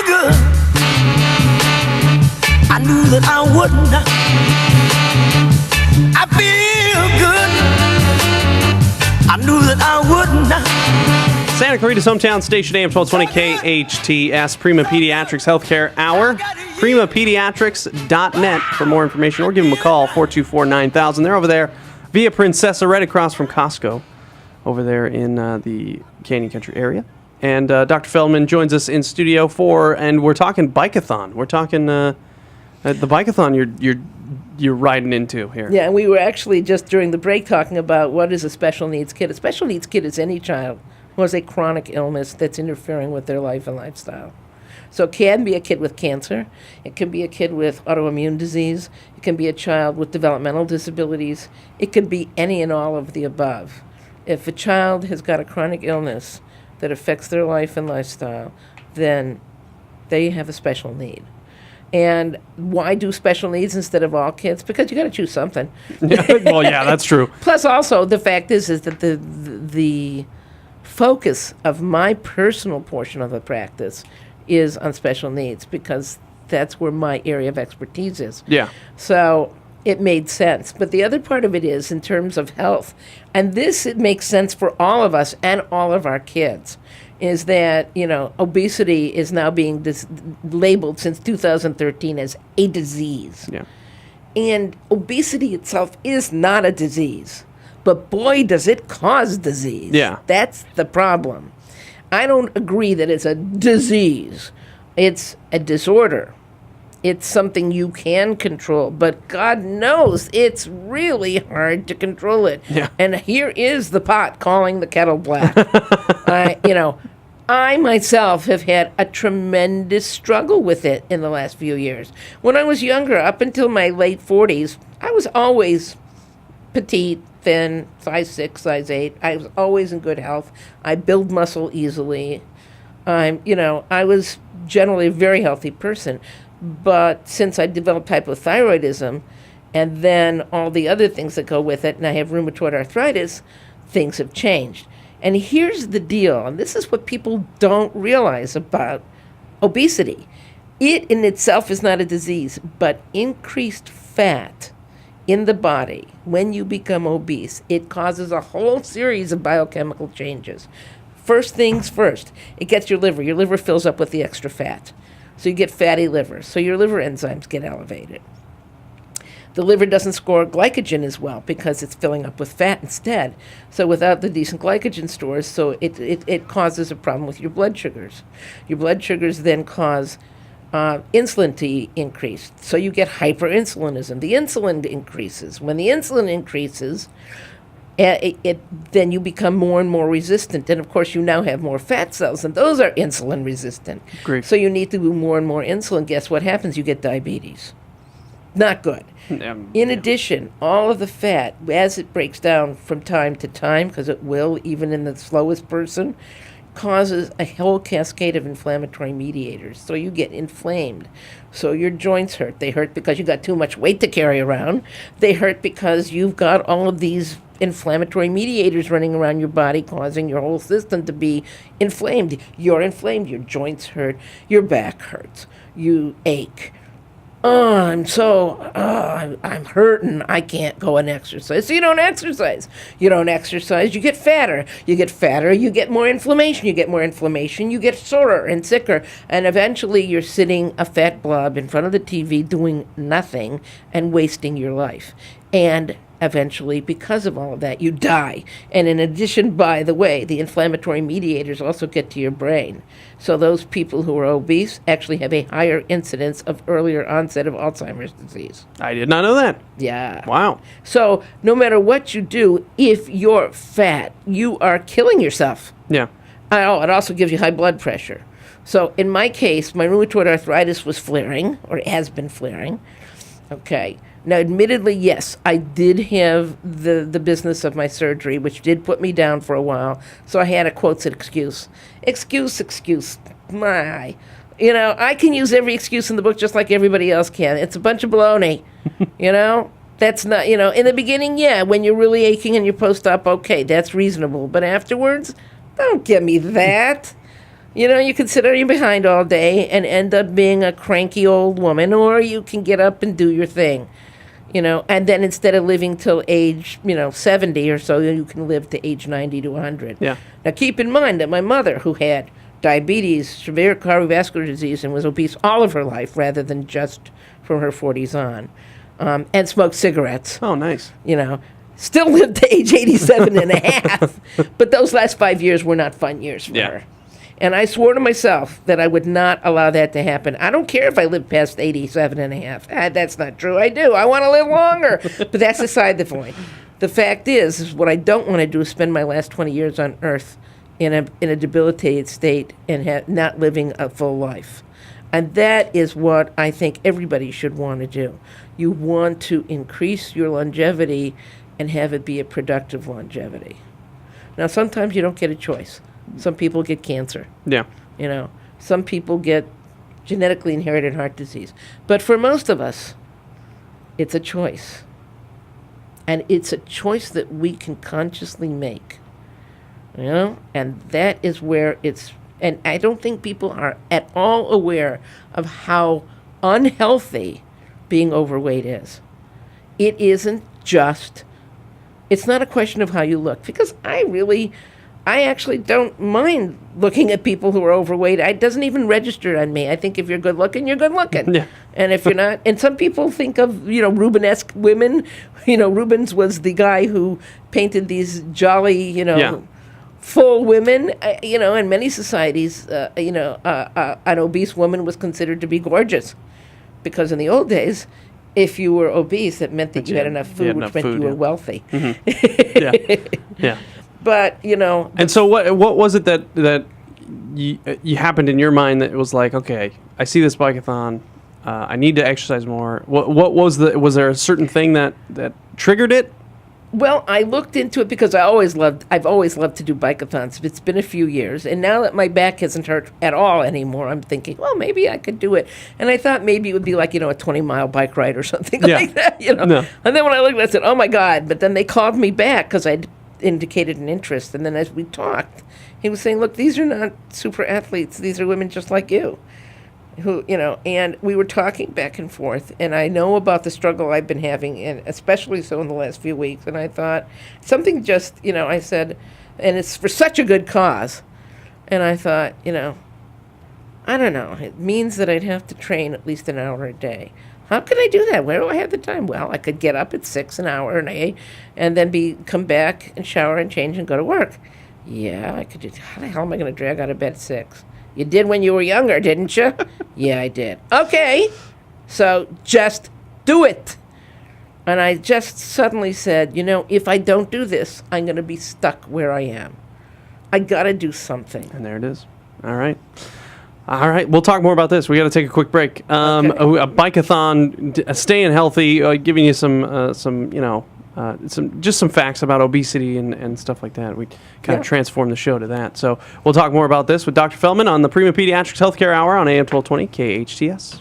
good. I knew that I wouldn't. I feel good. I knew that I wouldn't. Santa Clarita's hometown station, AM 1220 KHTS, Prima Pediatrics Healthcare Hour. PrimaPediatrics.net for more information, or give them a call, 424-9000. They're over there via Princessa, right across from Costco, over there in the Canyon Country area. And Dr. Feldman joins us in studio and we're talking bike-a-thon. We're talking the bike-a-thon you're riding into here. Yeah, and we were actually just during the break talking about what is a special needs kid. A special needs kid is any child who has a chronic illness that's interfering with their life and lifestyle. So it can be a kid with cancer. It can be a kid with autoimmune disease. It can be a child with developmental disabilities. It could be any and all of the above. If a child has got a chronic illness that affects their life and lifestyle, then they have a special need. And why do special needs instead of all kids? Because you got to choose something. Well, yeah, that's true. Plus, also, the fact is that the focus of my personal portion of the practice is on special needs, because that's where my area of expertise is. Yeah. So it made sense. But the other part of it is in terms of health, and this, it makes sense for all of us and all of our kids, is that, obesity is now being labeled since 2013 as a disease. Yeah. And obesity itself is not a disease. But boy, does it cause disease. Yeah. That's the problem. I don't agree that it's a disease. It's a disorder. It's something you can control, but God knows it's really hard to control it. Yeah. And here is the pot calling the kettle black. I myself have had a tremendous struggle with it in the last few years. When I was younger, up until my late 40s, I was always petite, thin, size 6, size 8. I was always in good health. I build muscle easily. I was generally a very healthy person. But since I developed hypothyroidism, and then all the other things that go with it, and I have rheumatoid arthritis, things have changed. And here's the deal, and this is what people don't realize about obesity. It in itself is not a disease, but increased fat in the body, when you become obese, it causes a whole series of biochemical changes. First things first, it gets your liver. Your liver fills up with the extra fat. So you get fatty liver. So your liver enzymes get elevated. The liver doesn't store glycogen as well because it's filling up with fat instead. So without the decent glycogen stores, so it causes a problem with your blood sugars. Your blood sugars then cause insulin to increase. So you get hyperinsulinism. The insulin increases. When the insulin increases, then you become more and more resistant. And of course, you now have more fat cells, and those are insulin resistant. Great. So you need to do more and more insulin. Guess what happens? You get diabetes. Not good. In addition, all of the fat, as it breaks down from time to time, because it will, even in the slowest person, causes a whole cascade of inflammatory mediators. So you get inflamed. So your joints hurt. They hurt because you got too much weight to carry around. They hurt because you've got all of these inflammatory mediators running around your body, causing your whole system to be inflamed. You're inflamed. Your joints hurt. Your back hurts. You ache. I'm hurting. I can't go and exercise. So you don't exercise. You don't exercise. You get fatter. You get fatter. You get more inflammation. You get more inflammation. You get sorer and sicker. And eventually you're sitting a fat blob in front of the TV doing nothing and wasting your life. And eventually, because of all of that, you die. And in addition, by the way, the inflammatory mediators also get to your brain. So those people who are obese actually have a higher incidence of earlier onset of Alzheimer's disease. I did not know that. Yeah. Wow. So no matter what you do, if you're fat, you are killing yourself. Yeah. Oh, it also gives you high blood pressure. So in my case, my rheumatoid arthritis was flaring, or it has been flaring. Okay. Now, admittedly, yes, I did have the business of my surgery, which did put me down for a while. So I had a quotes excuse. Excuse. My. I can use every excuse in the book just like everybody else can. It's a bunch of baloney, That's not, in the beginning, yeah, when you're really aching and you're post-op, okay, that's reasonable. But afterwards, don't give me that. You know, you can sit on your behind all day and end up being a cranky old woman, or you can get up and do your thing. You know, and then instead of living till age, 70 or so, you can live to age 90 to 100. Yeah. Now, keep in mind that my mother, who had diabetes, severe cardiovascular disease, and was obese all of her life rather than just from her 40s on, and smoked cigarettes, Oh, nice. still lived to age 87 and a half. But those last 5 years were not fun years for her. And I swore to myself that I would not allow that to happen. I don't care if I live past 87 and a half. That's not true. I do. I want to live longer. But that's beside the point. The fact is what I don't want to do is spend my last 20 years on Earth in a debilitated state and not living a full life. And that is what I think everybody should want to do. You want to increase your longevity and have it be a productive longevity. Now, sometimes you don't get a choice. Some people get cancer. Yeah. Some people get genetically inherited heart disease. But for most of us, it's a choice. And it's a choice that we can consciously make. And that is where and I don't think people are at all aware of how unhealthy being overweight is. It isn't just, it's not a question of how you look, because I actually don't mind looking at people who are overweight. It doesn't even register on me. I think if you're good looking, you're good looking. Yeah. And if you're not, and some people think of, Rubenesque women. Rubens was the guy who painted these jolly, full women. In many societies, an obese woman was considered to be gorgeous. Because in the old days, if you were obese, it meant that you had enough food, which meant you were wealthy. Mm-hmm. Yeah. But, And so what was it that you happened in your mind that it was like, okay, I see this bike-a-thon, I need to exercise more. What was there a certain thing that triggered it? Well, I looked into it because I've always loved to do bike-a-thons. It's been a few years. And now that my back hasn't hurt at all anymore, I'm thinking, well, maybe I could do it. And I thought maybe it would be like, a 20-mile bike ride or something like that, No. And then when I looked, I said, oh, my God. But then they called me back because I'd indicated an interest. And then as we talked, he was saying, look, these are not super athletes. These are women just like you. Who, and we were talking back and forth, and I know about the struggle I've been having, and especially so in the last few weeks, and I thought, something just, I said, and it's for such a good cause, and I thought, I don't know, it means that I'd have to train at least an hour a day. How can I do that? Where do I have the time? Well, I could get up at 6 an hour a day, and then come back and shower and change and go to work. Yeah, I could do. How the hell am I going to drag out of bed at 6? You did when you were younger, didn't you? Yeah, I did. Okay, so just do it. And I just suddenly said, if I don't do this, I'm going to be stuck where I am. I got to do something. And there it is. All right. We'll talk more about this. We got to take a quick break. Okay. A bike-a-thon, staying healthy, giving you some facts about obesity and stuff like that. We kind of transform the show to that. So we'll talk more about this with Dr. Feldman on the Prima Pediatrics Healthcare Hour on AM 1220 KHTS.